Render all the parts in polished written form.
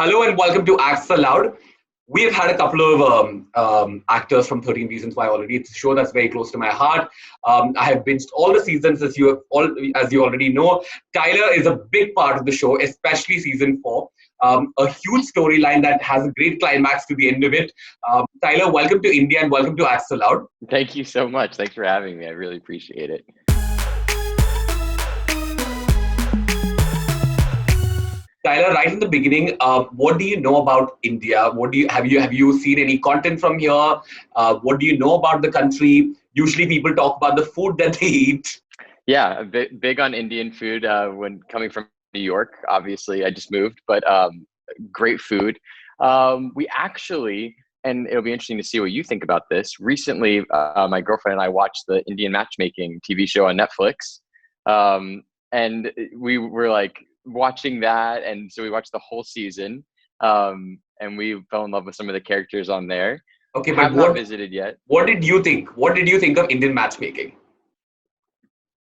Hello and welcome to Acts Aloud. We've had a couple of actors from 13 Reasons Why already. It's a show that's very close to my heart. I have binged all the seasons, as you already know. Tyler is a big part of the show, especially season 4. A huge storyline that has a great climax to the end of it. Tyler, welcome to India and welcome to Acts Aloud. Thank you so much. Thanks for having me. I really appreciate it. Tyler, right in the beginning, what do you know about India? Have you seen any content from here? What do you know about the country? Usually, people talk about the food that they eat. Yeah, big on Indian food when coming from New York. Obviously, I just moved, but great food. We actually, and it'll be interesting to see what you think about this. Recently, my girlfriend and I watched the Indian matchmaking TV show on Netflix, and we were like watching that, and so we watched the whole season, and we fell in love with some of the characters on there. Okay, have but not visited yet. What did you think? What did you think of Indian matchmaking?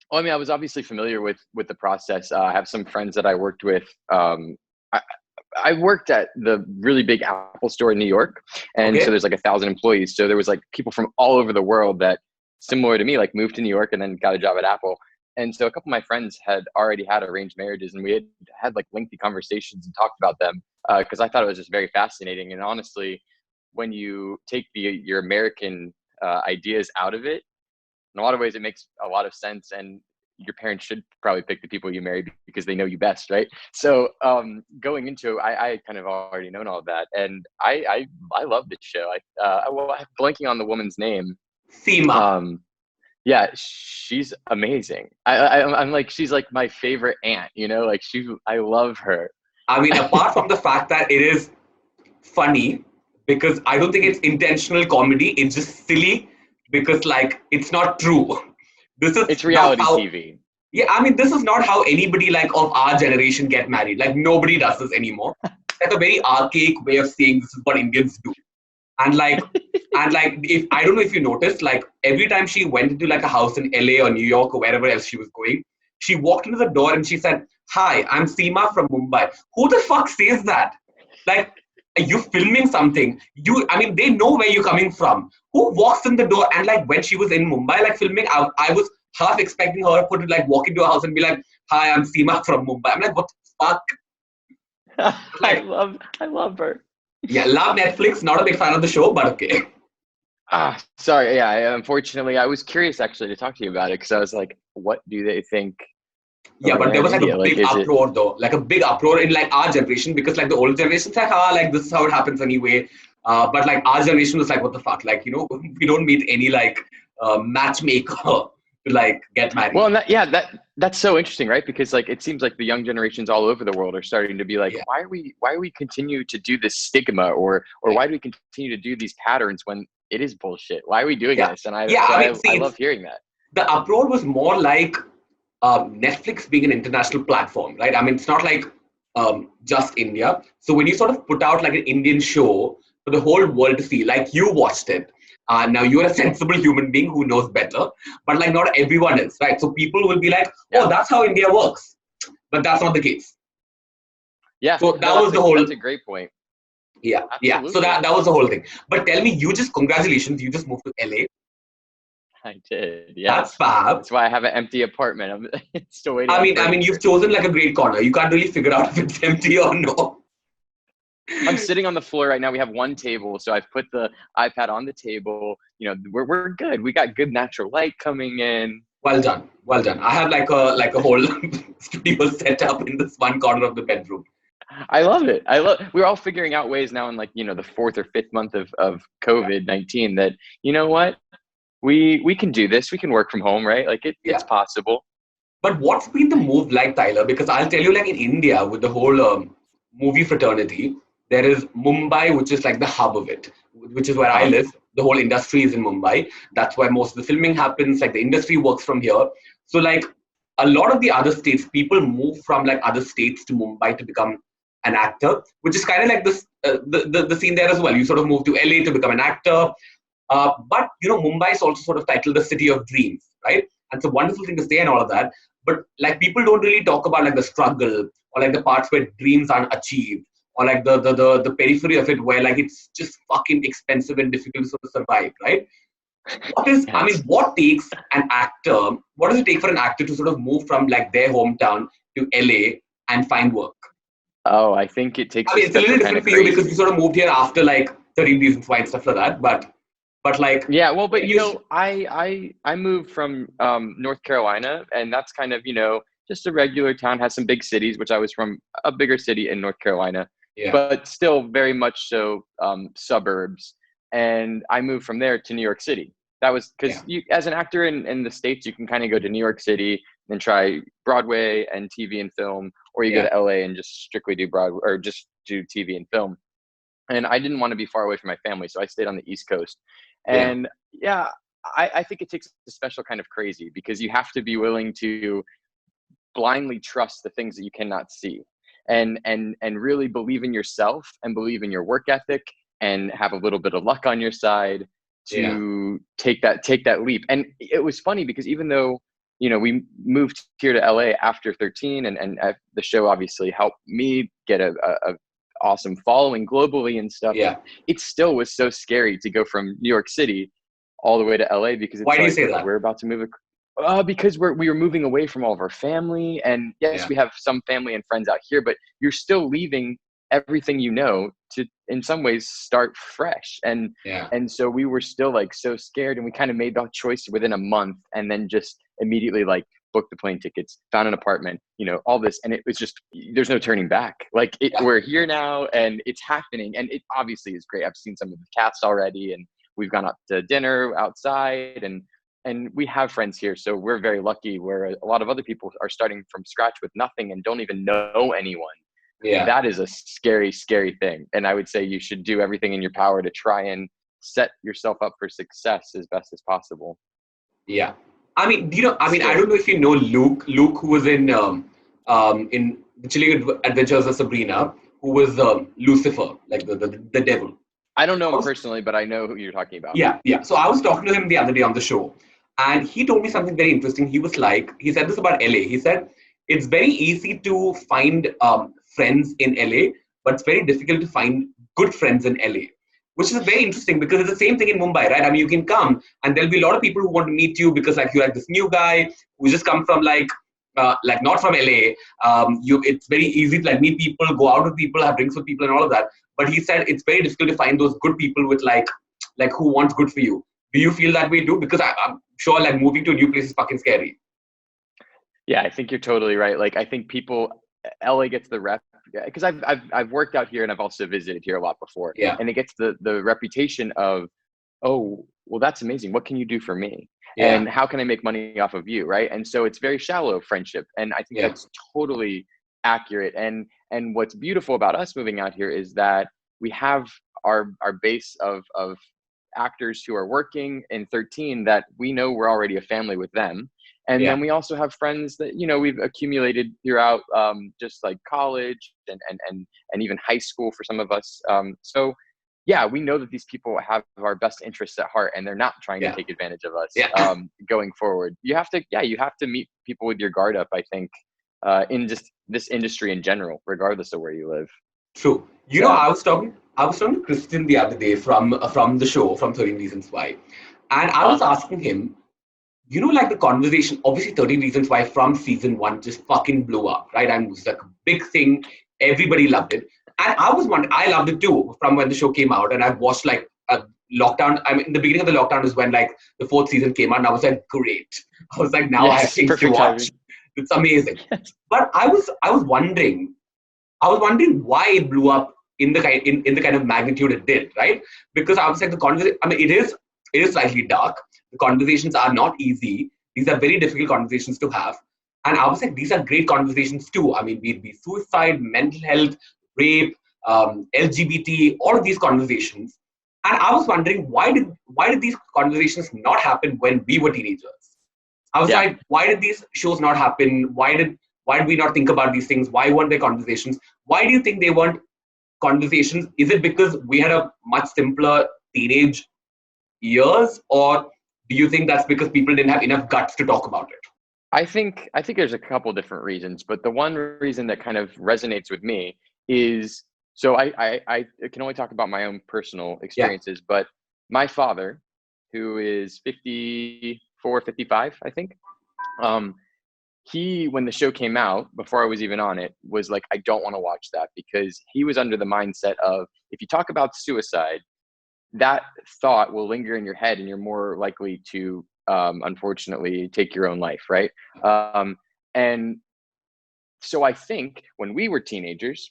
Well, I mean, I was obviously familiar with the process. I have some friends that I worked with. I worked at the really big Apple store in New York, and so there's like 1,000 employees. So there was like people from all over the world that, similar to me, like moved to New York and then got a job at Apple. And so a couple of my friends had already had arranged marriages, and we had like lengthy conversations and talked about them because I thought it was just very fascinating. And honestly, when you take your American ideas out of it, in a lot of ways, it makes a lot of sense. And your parents should probably pick the people you marry because they know you best, right? So going into it, I kind of already known all of that. And I love this show. I'm blanking on the woman's name. Seema. Yeah, she's amazing. I'm like, she's like my favorite aunt, you know, like I love her. I mean, apart from the fact that it is funny, because I don't think it's intentional comedy, it's just silly because like, it's not true. It's reality TV. Yeah, I mean, this is not how anybody like of our generation get married. Like nobody does this anymore. That's a very archaic way of saying this is what Indians do. And like, if I don't know if you noticed, like every time she went into like a house in LA or New York or wherever else she was going, she walked into the door and she said, "Hi, I'm Seema from Mumbai." Who the fuck says that? Like, are you filming something? I mean, they know where you're coming from. Who walks in the door? And like when she was in Mumbai, like filming, I was half expecting her to like walk into a house and be like, "Hi, I'm Seema from Mumbai." I'm like, what the fuck? Like, I love her. Yeah, love Netflix. Not a big fan of the show, but okay. Sorry. Yeah, unfortunately, I was curious actually to talk to you about it because I was like, what do they think? Yeah, but there was like a big uproar though, like a big uproar in like our generation because like the older generation's like, like this is how it happens anyway. But like our generation was like, what the fuck? Like, you know, we don't meet any like matchmaker to like get married. Well, that's so interesting, right? Because like it seems like the young generations all over the world are starting to be like, why are we continue to do this stigma or why do we continue to do these patterns when it is bullshit? Why are we doing this? And I love hearing that. The uproar was more like Netflix being an international platform, right? I mean, it's not like just India. So when you sort of put out like an Indian show for the whole world to see, like you watched it. Now you're a sensible human being who knows better, but like not everyone is, right? So people will be like, "Oh, that's how India works," but that's not the case. Yeah. So that's a great point. Yeah. Absolutely. Yeah. So that was the whole thing. But tell me, congratulations, you just moved to LA. I did. Yeah. That's fab. That's why I have an empty apartment. I'm still waiting. I mean, you've chosen like a great corner. You can't really figure out if it's empty or no. I'm sitting on the floor right now. We have one table, so I've put the iPad on the table. You know, we're good. We got good natural light coming in. Well done. I have like a whole studio set up in this one corner of the bedroom. I love it. We're all figuring out ways now in like, you know, the 4th or 5th month of COVID-19 that, you know what, we can do this. We can work from home, right? Like it's possible. But what's been the move like, Tyler? Because I'll tell you, like in India with the whole movie fraternity, there is Mumbai, which is like the hub of it, which is where I live. The whole industry is in Mumbai. That's where most of the filming happens. Like the industry works from here. So like a lot of the other states, people move from like other states to Mumbai to become an actor, which is kind of like this the scene there as well. You sort of move to LA to become an actor. But you know, Mumbai is also sort of titled the city of dreams, right? And it's a wonderful thing to say and all of that. But like people don't really talk about like the struggle or like the parts where dreams aren't achieved or like the periphery of it, where like it's just fucking expensive and difficult to sort of survive, right? Yes. What does it take for an actor to sort of move from like their hometown to LA and find work? Oh, I think it takes I a mean, it's a little special kind different of for you because you crazy. sort of moved here after like 13 Reasons Why and stuff like that. But like, Yeah, well, but when you you, know, I moved from North Carolina, and that's kind of, you know, just a regular town, has some big cities, which I was from a bigger city in North Carolina, yeah, but still very much so suburbs. And I moved from there to New York City. That was yeah, because you, as an actor in the States, you can kind of go to New York City and try Broadway and TV and film, or you go yeah, to LA and just strictly do Broadway or just do TV and film. And I didn't want to be far away from my family, so I stayed on the East Coast. yeah, And yeah, I think it takes a special kind of crazy because you have to be willing to blindly trust the things that you cannot see, and really believe in yourself and believe in your work ethic and have a little bit of luck on your side yeah, to take that leap. And it was funny because even though, you know, we moved here to LA after 13, and the show obviously helped me get a awesome following globally and stuff, yeah. it still was so scary to go from New York City all the way to LA because Why it's do you like say that? we're about to move. Because we were moving away from all of our family, and yes, Yeah, we have some family and friends out here, but you're still leaving everything you know to, in some ways, start fresh. And yeah, and so we were still like so scared, and we kind of made that choice within a month, and then just immediately like booked the plane tickets, found an apartment, you know, all this, and it was just there's no turning back. Like yeah, we're here now, and it's happening, and it obviously is great. I've seen some of the cast already, and we've gone out to dinner outside, and we have friends here, so we're very lucky, where a lot of other people are starting from scratch with nothing and don't even know anyone. yeah, That is a scary, scary thing, and I would say you should do everything in your power to try and set yourself up for success as best as possible. yeah. I mean, you know, I mean, I Scary. don't know if you know Luke, who was in the Chilling Adventures of Sabrina, who was Lucifer, like the devil. I don't know I him was, personally, but I know who you're talking about. yeah, yeah. So I was talking to him the other day on the show, and he told me something very interesting. He said this about LA. He said it's very easy to find friends in LA, but it's very difficult to find good friends in LA, which is very interesting because it's the same thing in Mumbai, right? I mean, you can come and there'll be a lot of people who want to meet you because like you're like this new guy who just come from like not from LA. It's very easy to like meet people, go out with people, have drinks with people, and all of that. But he said it's very difficult to find those good people with like who wants good for you. Do you feel that way too? Because I'm sure like moving to a new place is fucking scary. Yeah, I think you're totally right. Like I think people, LA gets the rep because I've worked out here and I've also visited here a lot before, Yeah, and it gets the reputation of, oh, well, that's amazing. What can you do for me? yeah, And how can I make money off of you? Right. And so it's very shallow friendship. And I think yeah, that's totally accurate. And what's beautiful about us moving out here is that we have our base of actors who are working in 13 that we know we're already a family with them. And yeah, then we also have friends that, you know, we've accumulated throughout just like college and even high school for some of us. So yeah, we know that these people have our best interests at heart, and they're not trying to yeah, take advantage of us yeah. going forward. You have to meet people with your guard up, I think, in just this industry in general, regardless of where you live. True. You know, So, I was talking to Christian the other day from the show from 13 Reasons Why, and I was huh? asking him, you know, like the conversation, obviously 13 Reasons Why from season one just fucking blew up, right? And it was like a big thing. Everybody loved it. And I was wondering, I loved it too from when the show came out. And I've watched like a lockdown. I mean, the beginning of the lockdown is when like the fourth season came out. And I was like, great. I was like, now I have Yes, things to perfect watch. timing. It's amazing. But I was wondering why it blew up in the kind of magnitude it did, right? Because I was like the conversation. I mean, it is slightly dark. The conversations are not easy. These are very difficult conversations to have, and I was like, these are great conversations too. I mean, be suicide, mental health, rape, LGBT, all of these conversations. And I was wondering why did these conversations not happen when we were teenagers? I was Yeah. like, why did these shows not happen? Why did we not think about these things? Why weren't there conversations? Why do you think they weren't conversations? Is it because we had a much simpler teenage years, or do you think that's because people didn't have enough guts to talk about it? I think there's a couple different reasons, but the one reason that kind of resonates with me is So I can only talk about my own personal experiences, but my father, who is 54, 55, I think, he, when the show came out, before I was even on it, was like, I don't want to watch that, because he was under the mindset of, if you talk about suicide, that thought will linger in your head and you're more likely to, unfortunately, take your own life, right? And so I think when we were teenagers,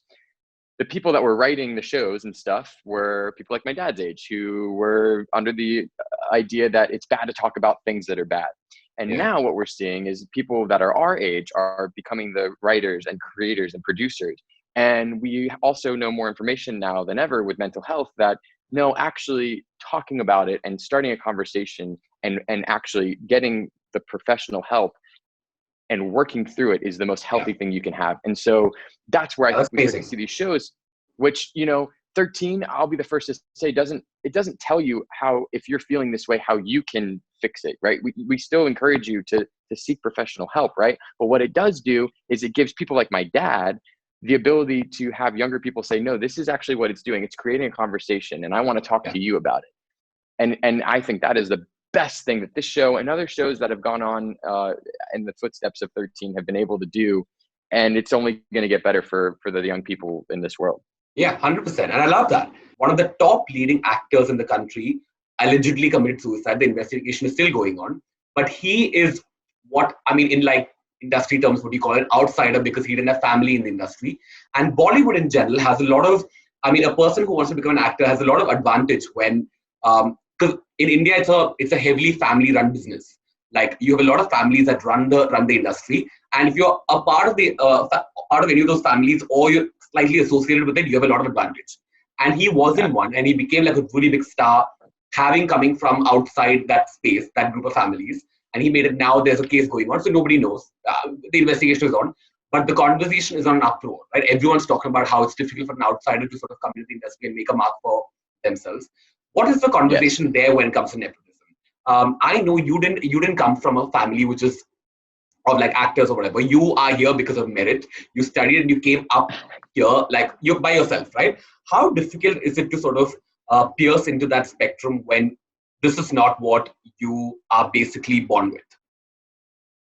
the people that were writing the shows and stuff were people like my dad's age, who were under the idea that it's bad to talk about things that are bad. And now what we're seeing is people that are our age are becoming the writers and creators and producers. And we also know more information now than ever with mental health, that no, actually talking about it and starting a conversation and actually getting the professional help and working through it is the most healthy thing you can have. And so that's where I think we start to see these shows, which, 13, I'll be the first to say, it doesn't tell you how, if you're feeling this way, how you can fix it, right? We still encourage you to seek professional help, right? But what it does do is it gives people like my dad the ability to have younger people say, no, this is actually what it's doing. It's creating a conversation, and I want to talk to you about it. And I think that is the best thing that this show and other shows that have gone on in the footsteps of 13 have been able to do. And it's only going to get better for the young people in this world. Yeah, 100%. And I love that. One of the top leading actors in the country allegedly committed suicide. The investigation is still going on. But he is in like industry terms, what you call an outsider, because he didn't have family in the industry. And Bollywood in general has a lot of, a person who wants to become an actor has a lot of advantage when, because in India, it's a heavily family-run business. Like, you have a lot of families that run the industry, and if you're a part of any of those families, or you're slightly associated with it, you have a lot of advantage. And he wasn't one, and he became like a really big star, coming from outside that space, that group of families. And he made it. Now there's a case going on, so nobody knows. The investigation is on, but the conversation is on an uproar, right? Everyone's talking about how it's difficult for an outsider to sort of come into the industry and make a mark for themselves. What is the conversation there when it comes to nepotism? I know you didn't come from a family which is of like actors or whatever. You are here because of merit. You studied and you came up here, like, you're by yourself, right? How difficult is it to sort of pierce into that spectrum when this is not what you are basically born with?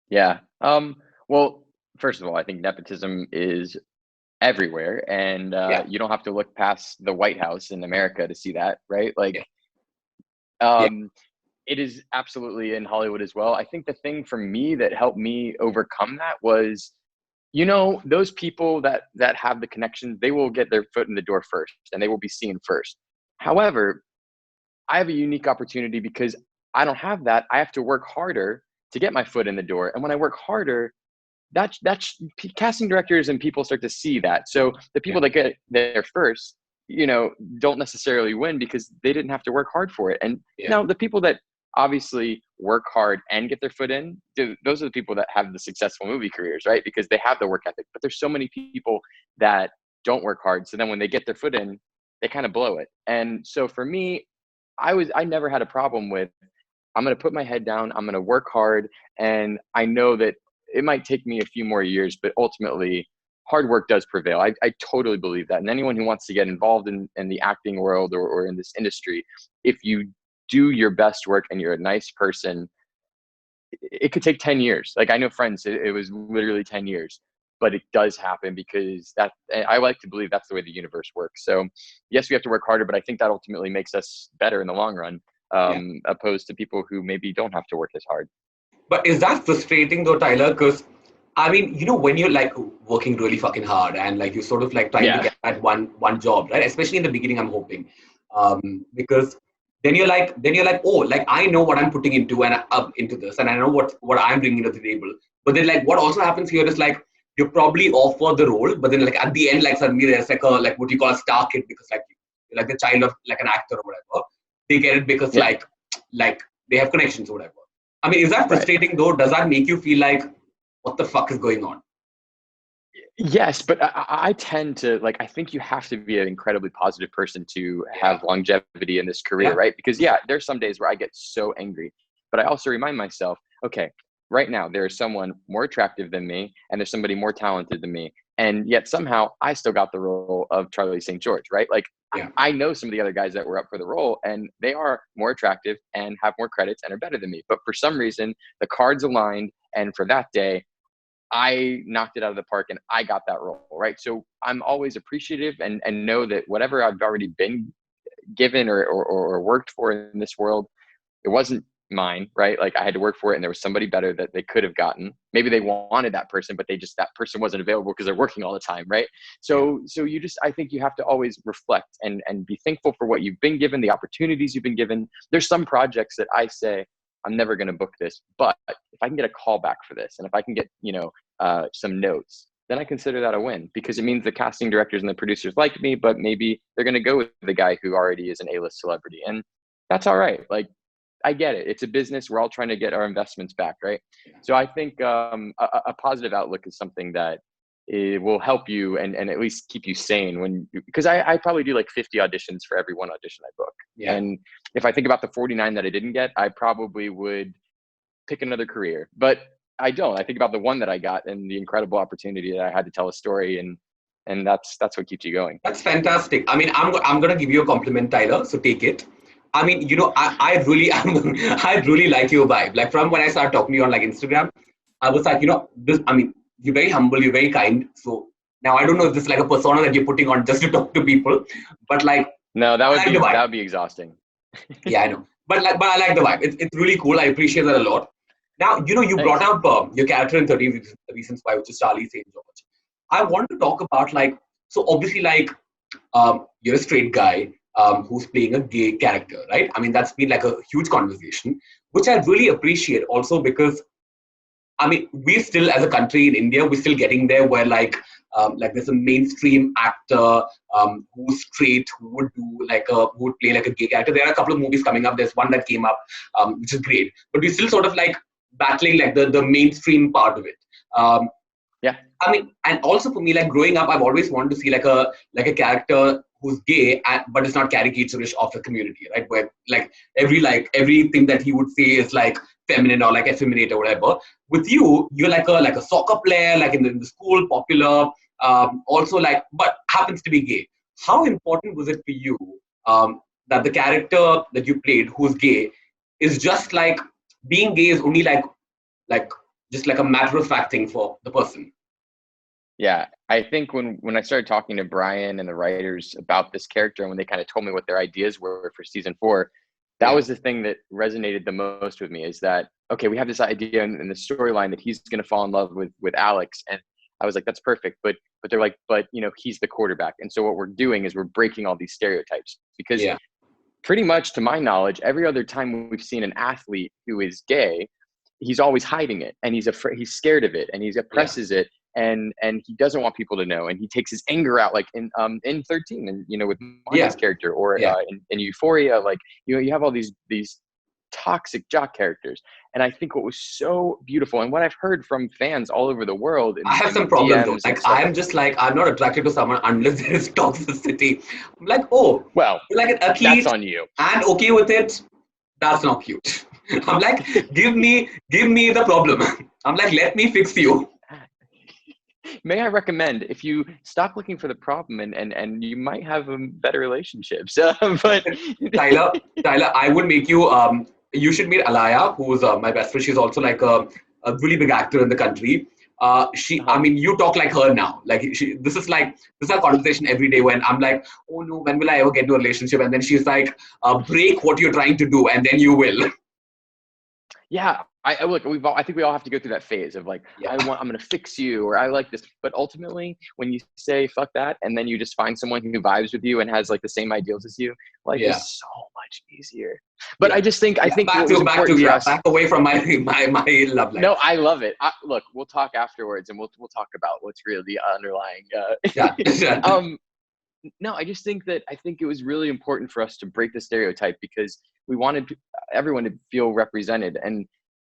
Yeah. Well, first of all, I think nepotism is everywhere, and you don't have to look past the White House in America to see that, right? Like, it is absolutely in Hollywood as well. I think the thing for me that helped me overcome that was, those people that have the connections, they will get their foot in the door first, and they will be seen first. However, I have a unique opportunity because I don't have that. I have to work harder to get my foot in the door. And when I work harder, that's casting directors and people start to see that. So the people that get there first, don't necessarily win because they didn't have to work hard for it. And now the people that obviously work hard and get their foot in, those are the people that have the successful movie careers, right? Because they have the work ethic. But there's so many people that don't work hard. So then when they get their foot in, they kind of blow it. And so for me, I never had a problem with, I'm going to put my head down, I'm going to work hard. And I know that it might take me a few more years, but ultimately hard work does prevail. I totally believe that. And anyone who wants to get involved in the acting world or in this industry, if you do your best work and you're a nice person, it could take 10 years. Like, I know friends, it was literally 10 years, but it does happen because I like to believe that's the way the universe works. So yes, we have to work harder, but I think that ultimately makes us better in the long run, opposed to people who maybe don't have to work as hard. But is that frustrating though, Tyler? Because when you're like working really fucking hard and like you're sort of like trying to get that one job, right? Especially in the beginning, I'm hoping, because then you're like, oh, like, I know what I'm putting into into this, and I know what I'm bringing to the table. But then, like, what also happens here is, like, you're probably offered the role, but then, like, at the end, like, suddenly there's like what you call a star kid, because like you're like the child of like an actor or whatever. They get it because like they have connections or whatever. I mean, is that frustrating though? Does that make you feel like, what the fuck is going on? Yes, but I tend to, like, I think you have to be an incredibly positive person to have longevity in this career, right? Because there's some days where I get so angry, but I also remind myself, okay, right now there is someone more attractive than me and there's somebody more talented than me. And yet somehow I still got the role of Charlie St. George, right? Like I know some of the other guys that were up for the role, and they are more attractive and have more credits and are better than me. But for some reason, the cards aligned. And for that day, I knocked it out of the park and I got that role, right? So I'm always appreciative and know that whatever I've already been given or worked for in this world, it wasn't mine, right? Like I had to work for it, and there was somebody better that they could have gotten. Maybe they wanted that person, but that person wasn't available because they're working all the time, right? So I think you have to always reflect and be thankful for what you've been given, the opportunities you've been given. There's some projects that I say, I'm never going to book this, but if I can get a call back for this, and if I can get, some notes, then I consider that a win, because it means the casting directors and the producers like me, but maybe they're going to go with the guy who already is an A-list celebrity. And that's all right. Like, I get it. It's a business. We're all trying to get our investments back, right? So I think a positive outlook is something that it will help you and at least keep you sane because I probably do like 50 auditions for every one audition I book. Yeah. And if I think about the 49 that I didn't get, I probably would pick another career, but I don't. I think about the one that I got and the incredible opportunity that I had to tell a story, and that's what keeps you going. That's fantastic. I mean, I'm going to give you a compliment, Tyler, so take it. I mean, I really like your vibe. Like from when I started talking to you on like Instagram, I was like, you're very humble, you're very kind. So now I don't know if this is like a persona that you're putting on just to talk to people, but like, no, that would be exhausting. Yeah, I know. But I like the vibe. It's really cool. I appreciate that a lot. Now, you brought up your character in 13 Reasons Why, which is Charlie St. George. I want to talk about so obviously you're a straight guy who's playing a gay character, right? I mean, that's been like a huge conversation, which I really appreciate also because, I mean, we still as a country in India, we're still getting there where there's a mainstream actor who's straight who would play like a gay character. There are a couple of movies coming up. There's one that came up, which is great, but we're still sort of like battling like the mainstream part of it. Yeah. I mean, and also for me, like growing up, I've always wanted to see like a character who's gay, but it's not caricaturish of the community, right? Where everything that he would say is like feminine or like effeminate or whatever. With you're like a soccer player, like in the school, popular, also but happens to be gay. How important was it for you that the character that you played, who's gay, is just like being gay is only like just like a matter of fact thing for the person? Yeah, I think when I started talking to Brian and the writers about this character, and when they kind of told me what their ideas were for season 4, that was the thing that resonated the most with me, is that, okay, we have this idea in the storyline that he's going to fall in love with Alex. And I was like, that's perfect. But they're like, but he's the quarterback. And so what we're doing is we're breaking all these stereotypes, because pretty much to my knowledge, every other time we've seen an athlete who is gay, he's always hiding it, and he's scared of it, and he oppresses it. And he doesn't want people to know, and he takes his anger out, like in 13, and with Marty's character, or in Euphoria, like you have all these toxic jock characters. And I think what was so beautiful, and what I've heard from fans all over the world, I have some problems though. Like I'm just like, I'm not attracted to someone unless there is toxicity. I'm like, oh, well, you're like an athlete, that's on you, and okay with it. That's not cute. I'm like, give me the problem. I'm like, let me fix you. May I recommend, if you stop looking for the problem, and you might have better relationships. But Tyler, I would make you. You should meet Alaya, who's my best friend. She's also like a really big actor in the country. I mean, you talk like her now. Like this is our conversation every day. When I'm like, oh no, when will I ever get into a relationship? And then she's like, break what you're trying to do, and then you will. Yeah, I think we all have to go through that phase of like, I'm going to fix you, or I like this. But ultimately, when you say fuck that, and then you just find someone who vibes with you and has like the same ideals as you, life is so much easier. But I just think, back away from my love life. No, I love it. Look, we'll talk afterwards, and we'll talk about what's really the underlying. No, I just think it was really important for us to break the stereotype, because we wanted everyone to feel represented.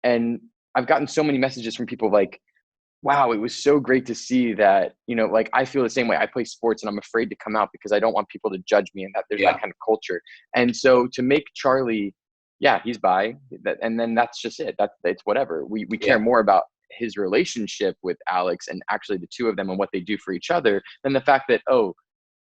And I've gotten so many messages from people like, wow, it was so great to see that, like I feel the same way. I play sports and I'm afraid to come out because I don't want people to judge me, and that there's that kind of culture. And so to make Charlie, he's bi, and then that's just it. It's whatever. We care more about his relationship with Alex and actually the two of them and what they do for each other than the fact that, oh,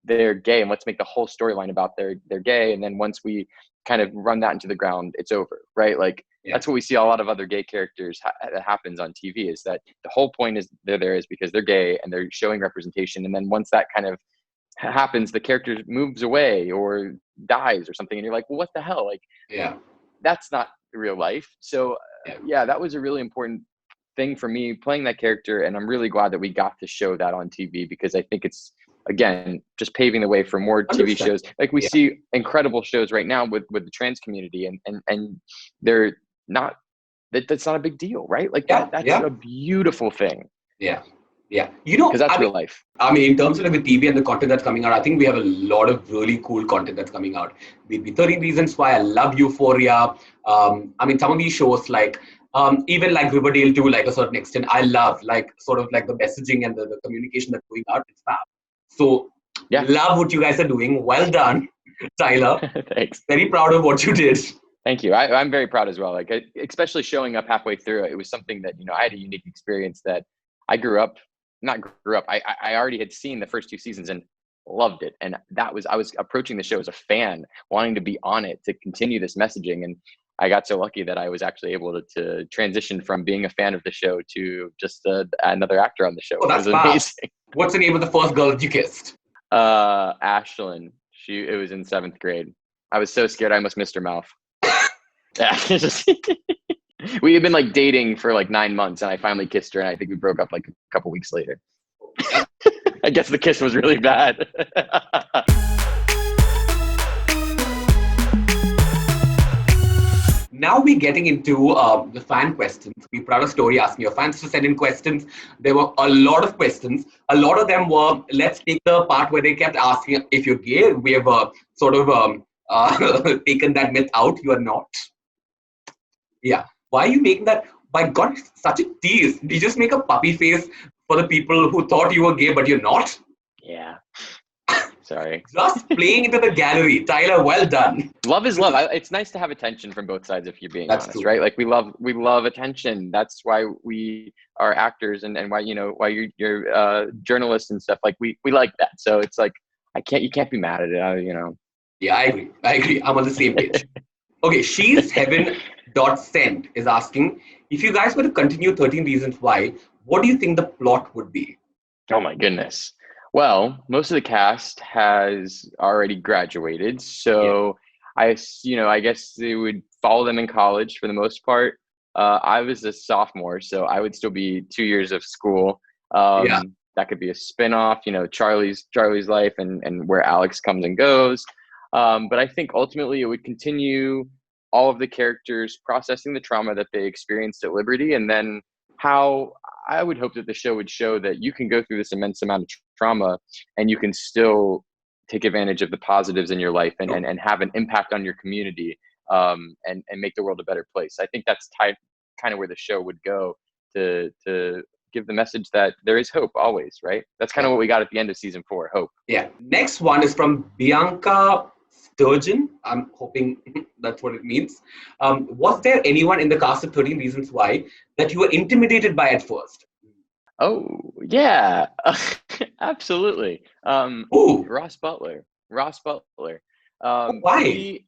they're gay and let's make the whole storyline about they're gay. And then once we kind of run that into the ground, it's over, right? Like that's what we see a lot of other gay characters that happens on TV, is that the whole point is they're there is because they're gay and they're showing representation. And then once that kind of happens, the character moves away or dies or something. And you're like, well, what the hell? Like, that's not real life. So yeah, that was a really important thing for me playing that character. And I'm really glad that we got to show that on TV, because I think it's, again, just paving the way for more TV shows. Like we see incredible shows right now with the trans community, and they're not, that's not a big deal, right? Like that's a beautiful thing. Yeah. You know, because that's real life. I mean, in terms of like the TV and the content that's coming out, I think we have a lot of really cool content that's coming out. Be 13 Reasons Why, I love Euphoria. I mean, some of these shows like, even like Riverdale to like a certain extent, I love like sort of like the messaging and the communication that's going out. It's fab. So love what you guys are doing. Well done, Tyler. Thanks. Very proud of what you did. Thank you. I'm very proud as well. Like, especially showing up halfway through, it was something that, you know, I had a unique experience that I I already had seen the first 2 seasons and loved it. And I was approaching the show as a fan, wanting to be on it, to continue this messaging. And I got so lucky that I was actually able to transition from being a fan of the show to just another actor on the show. Oh, that's amazing. What's the name of the first girl that you kissed? Ashlyn. It was in 7th grade. I was so scared I almost missed her mouth. Yeah. We had been like dating for like 9 months, and I finally kissed her, and I think we broke up like a couple weeks later. I guess the kiss was really bad. Now we're getting into the fan questions. We put out a story asking your fans to send in questions. There were a lot of questions. A lot of them were, let's take the part where they kept asking if you're gay. We have sort of taken that myth out. You are not. Yeah. Why are you making that? My God, such a tease. Did you just make a puppy face for the people who thought you were gay, but you're not? Yeah. Sorry. Just playing into the gallery. Tyler, well done. Love is love. It's nice to have attention from both sides, if you're being honest, true. Right? Like we love attention. That's why we are actors, and why, you know, why you're journalists and stuff. Like we like that. So it's like, you can't be mad at it, you know. Yeah, I agree. I'm on the same page. Okay, She's Heaven.send is asking, if you guys were to continue 13 Reasons Why, what do you think the plot would be? Oh my goodness. Well, most of the cast has already graduated, so I guess they would follow them in college for the most part. I was a sophomore, so I would still be 2 years of school. That could be a spinoff, you know, Charlie's life and where Alex comes and goes. But I think ultimately it would continue all of the characters processing the trauma that they experienced at Liberty, and then how I would hope that the show would show that you can go through this immense amount of trauma and you can still take advantage of the positives in your life and have an impact on your community, and make the world a better place. I think that's kind of where the show would go to give the message that there is hope always, right? That's kind of what we got at the end of season 4, hope. Yeah. Next one is from Bianca Sturgeon. I'm hoping that's what it means. Was there anyone in the cast of 13 Reasons Why that you were intimidated by at first? Oh, yeah. Absolutely. Ross Butler. Why?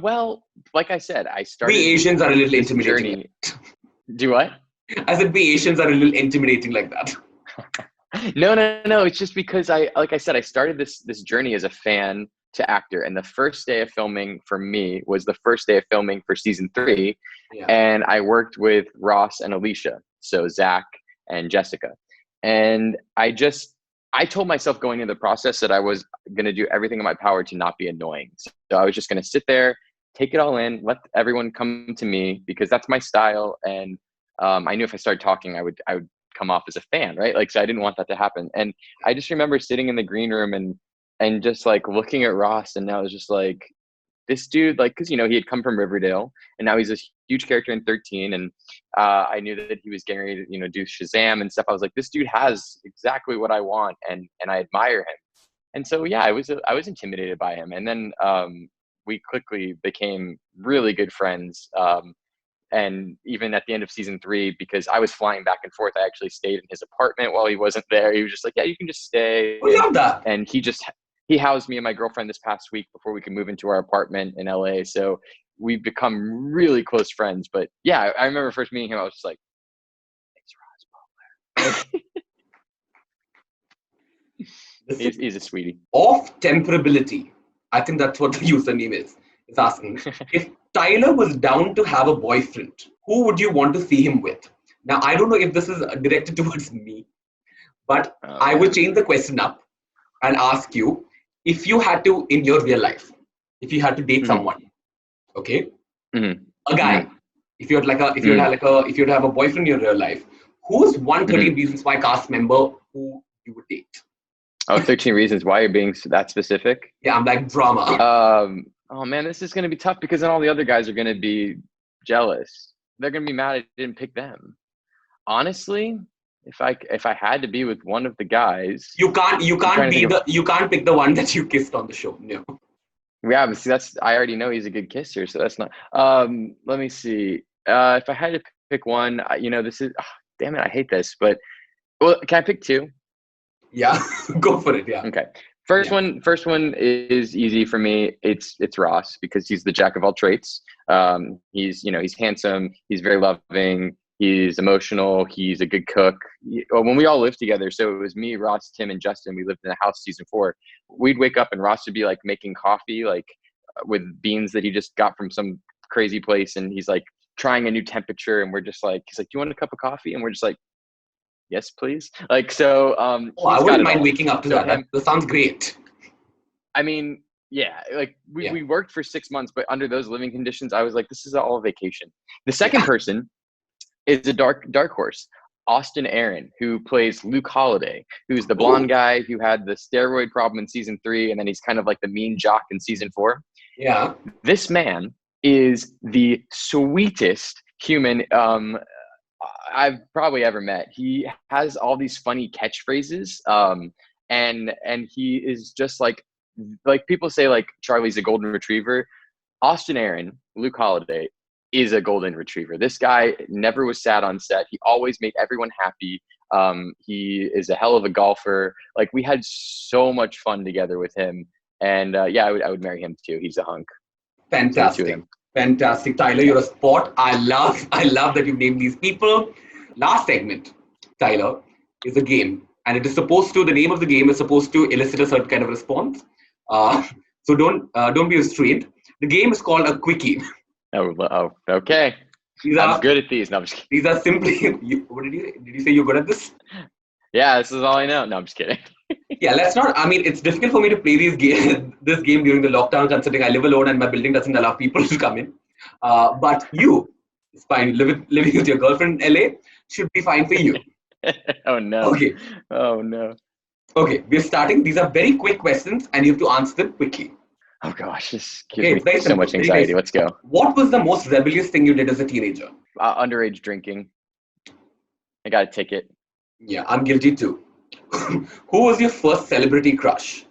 Well, like I said, I started... We Asians are a little intimidating. Do what? I said we Asians are a little intimidating like that. No. It's just because I started this journey as a fan to actor, and the first day of filming for me was the first day of filming for season 3, and I worked with Ross and Alicia, so Zach and Jessica, and I told myself going into the process that I was going to do everything in my power to not be annoying. So I was just going to sit there, take it all in, let everyone come to me, because that's my style, and I knew if I started talking, I would come off as a fan, right? Like, so I didn't want that to happen. And I just remember sitting in the green room and just like looking at Ross, and I was just like, this dude, like, cause you know, he had come from Riverdale and now he's this huge character in 13. And I knew that he was getting ready to, you know, do Shazam and stuff. I was like, this dude has exactly what I want. And I admire him. And so, yeah, I was intimidated by him. And then we quickly became really good friends. And even at the end of season 3, because I was flying back and forth, I actually stayed in his apartment while he wasn't there. He was just like, yeah, you can just stay. I love that. And he housed me and my girlfriend this past week before we could move into our apartment in LA. So we've become really close friends. But yeah, I remember first meeting him, I was just like, thanks, Ross Butler. He's a sweetie. Of temperability. I think that's what the username is. It's asking. If Tyler was down to have a boyfriend, who would you want to see him with? Now, I don't know if this is directed towards me, but I will change the question up and ask you, if you had to, in your real life, if you had to date someone, okay, a guy, if you had if you had to have a boyfriend in your real life, who's 113 Reasons Why cast member who you would date? Oh, 13 Reasons Why you're being that specific? Yeah, I'm like drama. Oh man, this is going to be tough because then all the other guys are going to be jealous. They're going to be mad I didn't pick them. Honestly, if I had to be with one of the guys, you can't pick the one that you kissed on the show. No. Yeah, but see, I already know he's a good kisser, so that's not. Let me see. If I had to pick one, this is. Damn it, I hate this, but can I pick 2? Yeah, go for it. Yeah. Okay. First one is easy for me. It's Ross because he's the jack of all trades. He's handsome. He's very loving. He's emotional. He's a good cook. When we all lived together, so it was me, Ross, Tim, and Justin. We lived in a house season 4. We'd wake up and Ross would be like making coffee, like with beans that he just got from some crazy place, and he's like trying a new temperature, and we're just like, he's like, "Do you want a cup of coffee?" And we're just like, yes, please. Like, so, I wouldn't mind waking up to that. That sounds great. I mean, yeah, like we worked for 6 months, but under those living conditions, I was like, this is all a vacation. The second person is a dark horse, Austin Aaron, who plays Luke Holiday, who's the blonde guy who had the steroid problem in season 3. And then he's kind of like the mean jock in season 4. Yeah. This man is the sweetest human, I've probably ever met. He has all these funny catchphrases, and he is just like people say like Charlie's a golden retriever. Austin Aaron, Luke Holiday, is a golden retriever. This guy never was sad on set. He always made everyone happy. He is a hell of a golfer. Like, we had so much fun together with him, and I would marry him too. He's a hunk. Fantastic. Fantastic, Tyler. You're a sport. I love that you've named these people. Last segment, Tyler, is a game, and it is the name of the game is supposed to elicit a certain kind of response. So don't be restrained. The game is called a quickie. Oh, okay. I'm good at these. No, I'm just kidding. These are simply. Did you say you're good at this? Yeah, this is all I know. No, I'm just kidding. Yeah, let's not. I mean, it's difficult for me to play this game during the lockdown, considering I live alone and my building doesn't allow people to come in. But it's fine. Living with your girlfriend in LA should be fine for you. Oh no. Okay. Oh no. Okay, we're starting. These are very quick questions, and you have to answer them quickly. Oh gosh, this gives me so much anxiety. Let's go. What was the most rebellious thing you did as a teenager? Underage drinking. I got a ticket. Yeah, I'm guilty too. Who was your first celebrity crush?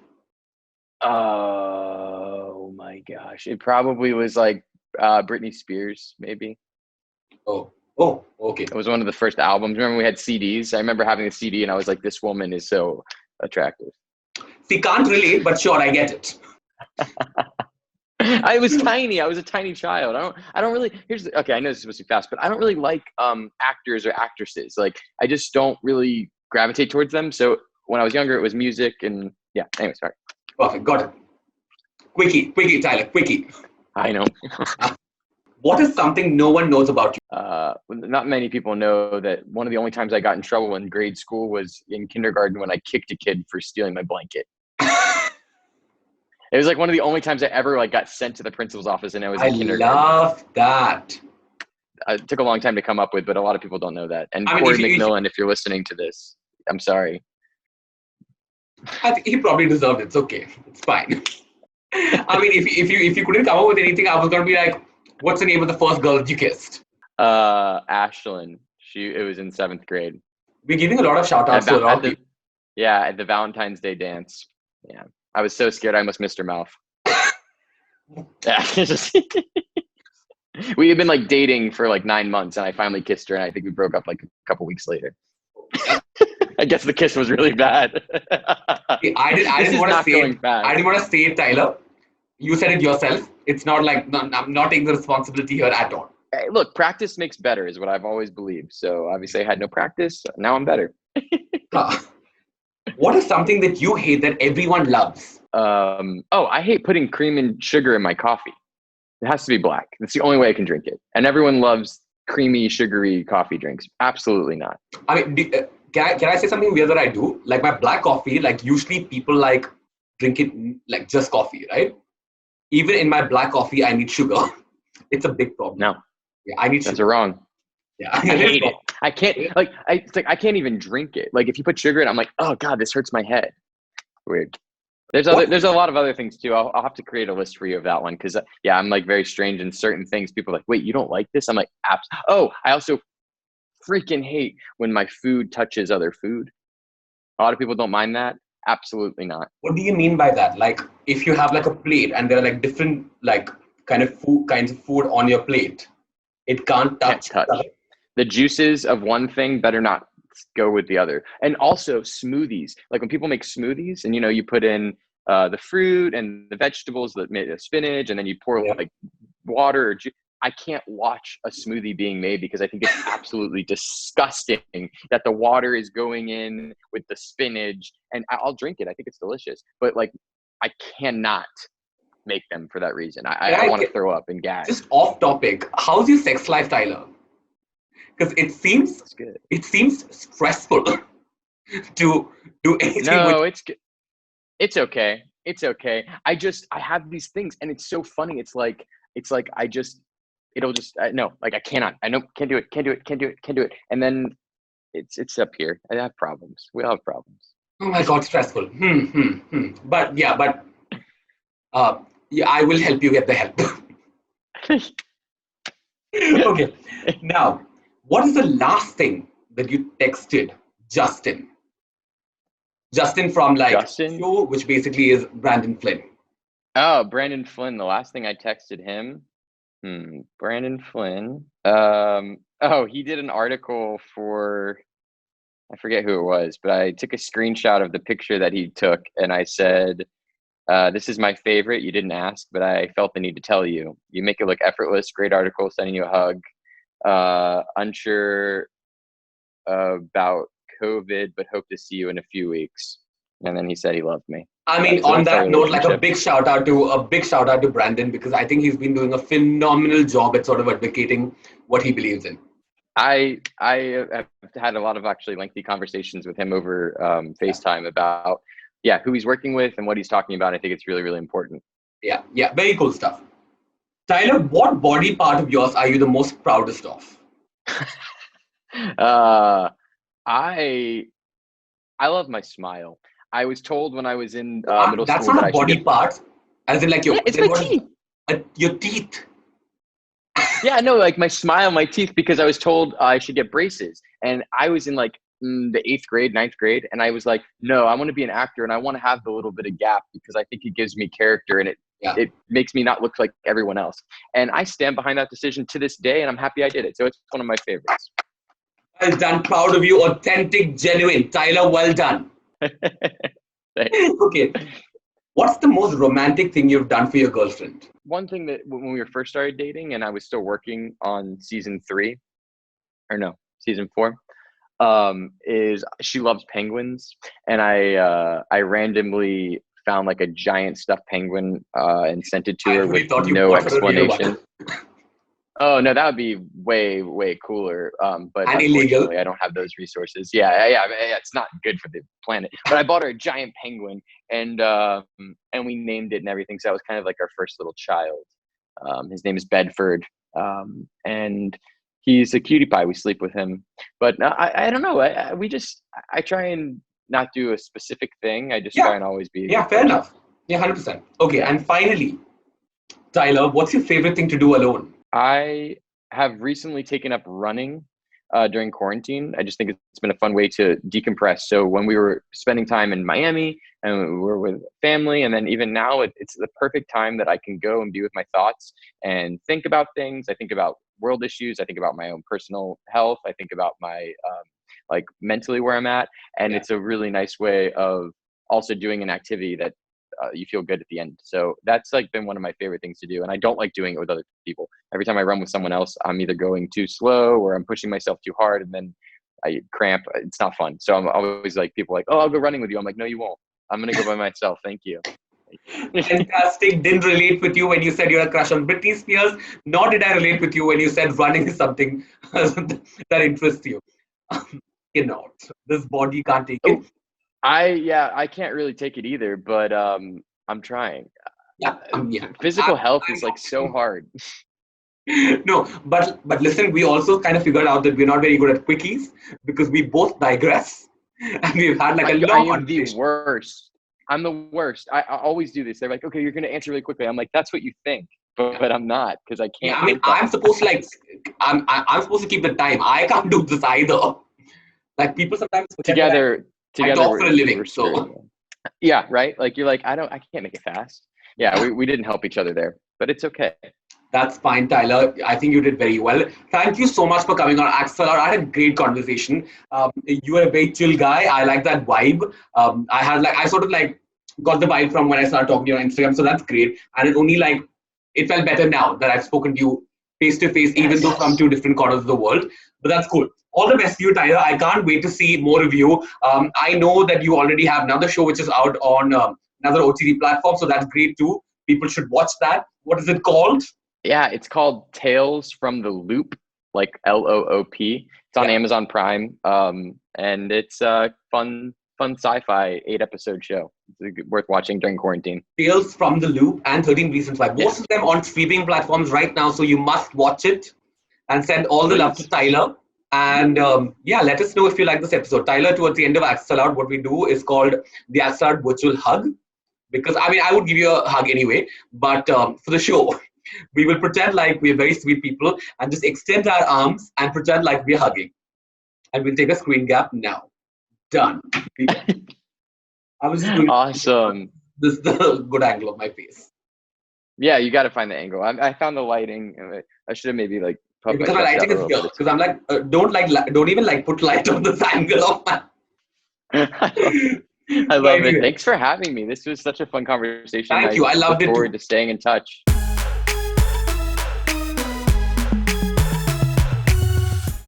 Oh my gosh. It probably was like Britney Spears, maybe. Oh, okay. It was one of the first albums. Remember we had CDs? I remember having a CD and I was like, this woman is so attractive. See, can't relate, but sure, I get it. I was tiny. I was a tiny child. I don't really, okay, I know this is supposed to be fast, but I don't really like actors or actresses. Like, I just don't really gravitate towards them. So when I was younger, it was music and yeah. Anyway, sorry. Perfect. Got it. Quickie, Tyler. Quickie. I know. What is something no one knows about you? Not many people know that one of the only times I got in trouble in grade school was in kindergarten when I kicked a kid for stealing my blanket. It was like one of the only times I ever got sent to the principal's office, and I was in kindergarten. I love that. It took a long time to come up with, but a lot of people don't know that. And Corey McMillan, if you're listening to this, I'm sorry. I think he probably deserved it. It's okay. It's fine. I mean, if you couldn't come up with anything, I was gonna be like, what's the name of the first girl that you kissed? Ashlyn. It was in 7th grade. We're giving a lot of shout outs to a lot of people. Yeah, at the Valentine's Day dance. Yeah. I was so scared I almost missed her mouth. Yeah. We had been like dating for like 9 months, and I finally kissed her, and I think we broke up like a couple weeks later. I guess the kiss was really bad. I didn't want to say it. I didn't want to say it, Tyler. You said it yourself. It's not like I'm not taking the responsibility here at all. Hey, look, practice makes better is what I've always believed. So obviously I had no practice. Now I'm better. What is something that you hate that everyone loves? I hate putting cream and sugar in my coffee. It has to be black. That's the only way I can drink it. And everyone loves creamy, sugary coffee drinks. Absolutely not. I mean, can I say something weird that I do? Like my black coffee, like usually people like drink it like just coffee, right? Even in my black coffee, I need sugar. It's a big problem. No. Yeah, I need sugar. That's wrong. Yeah, I hate it. I can't I can't even drink it. Like if you put sugar in, I'm like, oh God, this hurts my head. Weird. There's a lot of other things too. I'll have to create a list for you of that one because I'm like very strange in certain things. People are like, wait, you don't like this? I'm like, I also freaking hate when my food touches other food. A lot of people don't mind that. Absolutely not. What do you mean by that? Like if you have like a plate and there are like different like kinds of food on your plate, it can't touch. The juices of one thing better not go with the other. And also smoothies. Like when people make smoothies and you put in the fruit and the vegetables, the spinach, and then you pour like water or juice. I can't watch a smoothie being made because I think it's absolutely disgusting that the water is going in with the spinach, and I'll drink it. I think it's delicious, but like I cannot make them for that reason. I want to throw up and gag. Just off topic, how's your sex life, Tyler? Because it seems stressful to do anything. No, it's good. It's okay. It's okay. I have these things, and it's so funny. It's like I cannot. I know can't do it. And then it's up here. I have problems. We all have problems. Oh my God, stressful. But I will help you get the help. Okay. Now, what is the last thing that you texted Justin? Justin from show, which basically is Brandon Flynn. Oh, Brandon Flynn. The last thing I texted him. Brandon Flynn. He did an article for, I forget who it was, but I took a screenshot of the picture that he took and I said, this is my favorite. You didn't ask, but I felt the need to tell you. You make it look effortless. Great article. Sending you a hug. Unsure about COVID, but hope to see you in a few weeks. And then he said he loved me. I mean, on that note, like a big shout out to Brandon, because I think he's been doing a phenomenal job at sort of advocating what he believes in. I have had a lot of actually lengthy conversations with him over FaceTime about who he's working with and what he's talking about. I think it's really, really important. Yeah, very cool stuff. Tyler, what body part of yours are you the most proudest of? I love my smile. I was told when I was in middle that's school not that a body part, as in like it's my teeth. Your teeth. Yeah, no, like my smile, my teeth, because I was told I should get braces, and I was in like the 8th grade, 9th grade, and I was like, no, I want to be an actor, and I want to have the little bit of gap because I think it gives me character, and it makes me not look like everyone else. And I stand behind that decision to this day, and I'm happy I did it. So it's one of my favorites. Well done, proud of you, authentic, genuine. Tyler, well done. Okay. What's the most romantic thing you've done for your girlfriend? One thing that when we first started dating and I was still working on season 4, is she loves penguins. And I randomly found like a giant stuffed penguin and sent it to her with no explanation. Oh no, that would be way, way cooler. But unfortunately, I don't have those resources. Yeah, it's not good for the planet. But I bought her a giant penguin, and we named it and everything. So that was kind of like our first little child. His name is Bedford, and he's a cutie pie. We sleep with him. But I don't know. I try and not do a specific thing. I just try and always be. Yeah, fair enough. Yeah, 100%. Okay, and finally, Tyler, what's your favorite thing to do alone? I have recently taken up running. during quarantine. I just think it's been a fun way to decompress. So when we were spending time in Miami and we were with family, and then even now, it's the perfect time that I can go and be with my thoughts and think about things. I think about world issues. I think about my own personal health. I think about my like mentally where I'm at. And it's a really nice way of also doing an activity that you feel good at the end. So that's like been one of my favorite things to do. And I don't like doing it with other people. Every time I run with someone else, I'm either going too slow or I'm pushing myself too hard, and then I cramp. It's not fun. So I'm always like, people like, oh, I'll go running with you. I'm like, no, you won't. I'm going to go by myself. Thank you. Fantastic. Didn't relate with you when you said you're a crush on Britney Spears, nor did I relate with you when you said running is something that interests you. Cannot. This body can't take it. I can't really take it either, but I'm trying. Physical health is like so hard. No, but listen, we also kind of figured out that we're not very good at quickies because we both digress, and we've had like a long conversation. I am the worst. I'm the worst. I always do this. They're like, okay, you're going to answer really quickly. I'm like, that's what you think, but I'm not, because I can't. Yeah, I mean, I'm supposed to I'm supposed to keep the time. I can't do this either. Like people sometimes together I talk for a living. So yeah, right. Like you're like, I can't make it fast. Yeah, we didn't help each other there, but it's okay. That's fine, Tyler. I think you did very well. Thank you so much for coming on Axel. I had a great conversation. You were a very chill guy. I like that vibe. I sort of like got the vibe from when I started talking to you on Instagram. So that's great. And it felt better now that I've spoken to you face to face, even though from two different corners of the world. But that's cool. All the best to you, Tyler. I can't wait to see more of you. I know that you already have another show which is out on another OTT platform. So that's great too. People should watch that. What is it called? Yeah, it's called Tales from the Loop, like Loop. It's on Amazon Prime, and it's a fun sci-fi 8-episode show. It's worth watching during quarantine. Tales from the Loop and 13 Reasons Why. Most of them on streaming platforms right now, so you must watch it. And send all the love to Tyler. And let us know if you like this episode. Tyler, towards the end of Axel Out, what we do is called the Axel Out Virtual Hug. Because, I mean, I would give you a hug anyway, but for the show, we will pretend like we're very sweet people and just extend our arms and pretend like we're hugging. And we'll take a screen gap now. Done. I was just doing awesome. This is the good angle of my face. Yeah, you got to find the angle. I found the lighting. I should have maybe like because my lighting is here. Because I'm like, don't even put light on this angle of my. I love it. Thanks for having me. This was such a fun conversation. Thank you. I loved it. Look forward to staying in touch.